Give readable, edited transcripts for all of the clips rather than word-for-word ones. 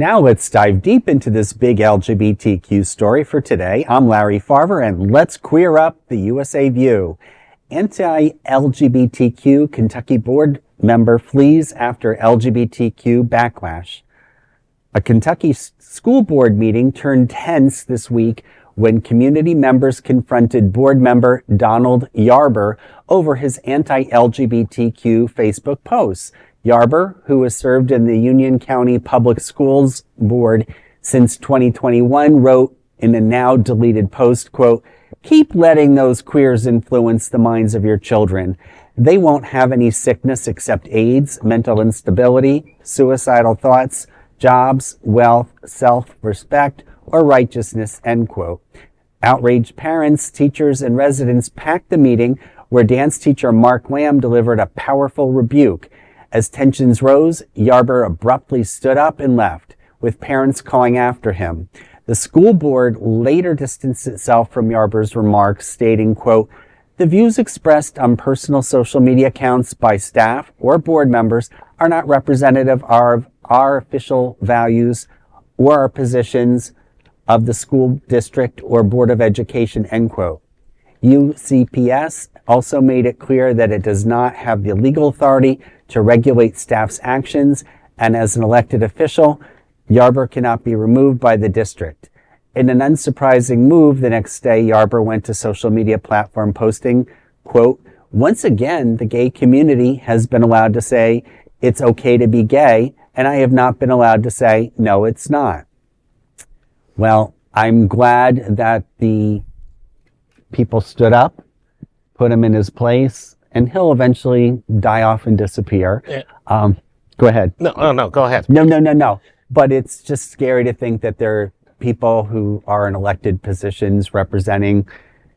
Now let's dive deep into this big LGBTQ story for today. I'm Larry Farver, and let's queer up the USA View. Anti-LGBTQ Kentucky board member flees after LGBTQ backlash. A Kentucky school board meeting turned tense this week when community members confronted board member Donald Yarber over his anti-LGBTQ Facebook posts. Yarber, who has served in the Union County Public Schools Board since 2021, wrote in a now deleted post, quote, "Keep letting those queers influence the minds of your children. They won't have any sickness except AIDS, mental instability, suicidal thoughts, jobs, wealth, self-respect, or righteousness," end quote. Outraged parents, teachers, and residents packed the meeting where dance teacher Mark Lamb delivered a powerful rebuke. As tensions rose, Yarber abruptly stood up and left, with parents calling after him. The school board later distanced itself from Yarber's remarks, stating, quote, "The views expressed on personal social media accounts by staff or board members are not representative of our official values or our positions of the school district or Board of Education," end quote. UCPS also made it clear that it does not have the legal authority to regulate staff's actions, and as an elected official, Yarber cannot be removed by the district. In an unsurprising move, the next day, Yarber went to social media platform posting, quote, "Once again, the gay community has been allowed to say it's okay to be gay, and I have not been allowed to say, no, it's not." Well, I'm glad that the people stood up, put him in his place, and he'll eventually die off and disappear. Yeah. Go ahead. No, go ahead. No. But it's just scary to think that there are people who are in elected positions representing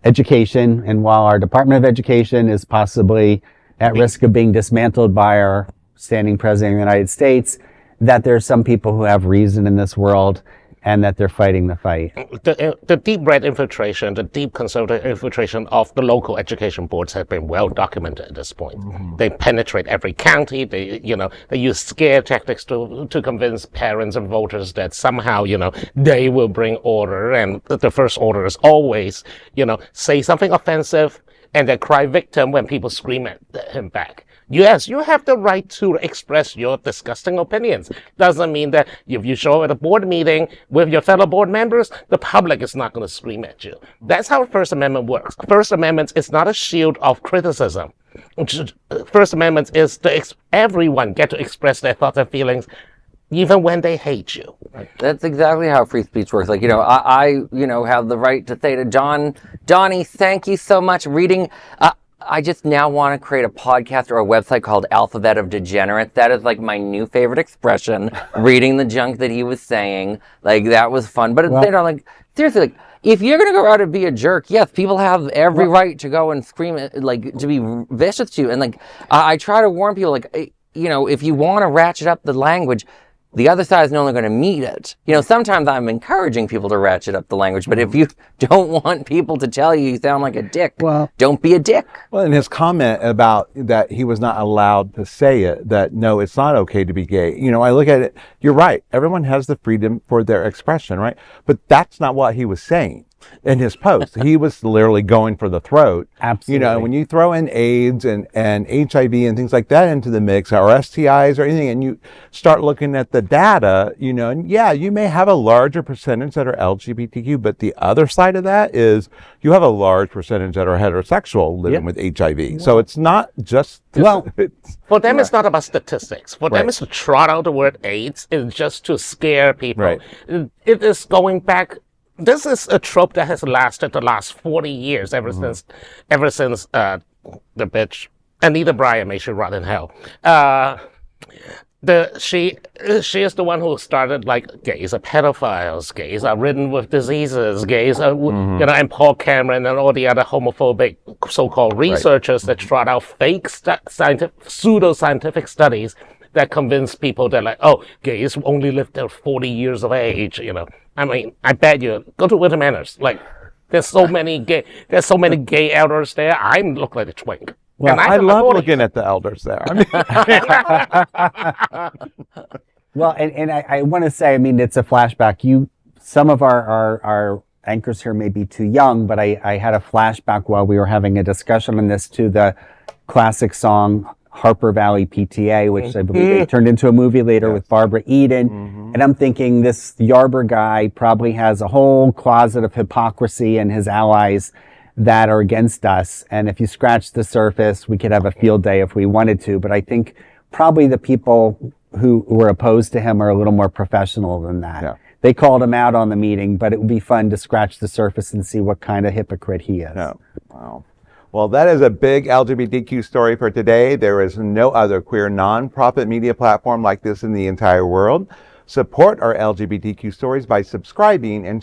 education. And while our Department of Education is possibly at risk of being dismantled by our standing president of the United States, that there are some people who have reason in this world and that they're fighting the fight. The deep red infiltration, the deep conservative infiltration of the local education boards have been well documented at this point. Mm-hmm. They penetrate every county. They use scare tactics to convince parents and voters that somehow, they will bring order. And the first order is always, say something offensive and then cry victim when people scream at him back. Yes, you have the right to express your disgusting opinions. Doesn't mean that if you show up at a board meeting with your fellow board members, the public is not going to scream at you. That's how First Amendment works. First Amendment is not a shield of criticism. First Amendment is everyone get to express their thoughts and feelings, even when they hate you. That's exactly how free speech works. Like, I have the right to say to Donnie, thank you so much. I just now want to create a podcast or a website called Alphabet of Degenerates. That is like my new favorite expression. Reading the junk that he was saying, like that was fun. But seriously, like if you're gonna go out and be a jerk, yes, people have every right to go and scream, like to be vicious to you. And like I try to warn people, like if you want to ratchet up the language, the other side is no longer going to meet it. Sometimes I'm encouraging people to ratchet up the language, but if you don't want people to tell you sound like a dick, don't be a dick. Well, and his comment about that he was not allowed to say it, that no, it's not okay to be gay. I look at it, you're right. Everyone has the freedom for their expression, right? But that's not what he was saying in his post. He was literally going for the throat. Absolutely. When you throw in AIDS and HIV and things like that into the mix, or STIs or anything, and you start looking at the data, and yeah, you may have a larger percentage that are LGBTQ, but the other side of that is you have a large percentage that are heterosexual living with HIV. So it's not just... for them, it's not about statistics. For them, it's to trot out the word AIDS. It's just to scare people. Right. It is going back... This is a trope that has lasted the last 40 years, ever since the bitch Anita Bryant, may she rot in hell. She is the one who started like gays are pedophiles, gays are ridden with diseases, gays are and Paul Cameron and all the other homophobic so-called researchers that trot out fake pseudo-scientific studies that convince people that like, oh, gays only live till 40 years of age, I mean, I bet you go to Winter Manors. Like, there's so many gay elders there. I look like a twink. Well, I love looking at the elders there. Well, and I want to say, I mean, it's a flashback. Some of our anchors here may be too young, but I had a flashback while we were having a discussion on this to the classic song Harper Valley PTA, which I believe they turned into a movie later with Barbara Eden. And I'm thinking this Yarber guy probably has a whole closet of hypocrisy and his allies that are against us. And if you scratch the surface, we could have a field day if we wanted to. But I think probably the people who were opposed to him are a little more professional than that. Yeah. They called him out on the meeting, but it would be fun to scratch the surface and see what kind of hypocrite he is. Yeah. Wow. Well, that is a big LGBTQ story for today. There is no other queer nonprofit media platform like this in the entire world. Support our LGBTQ stories by subscribing and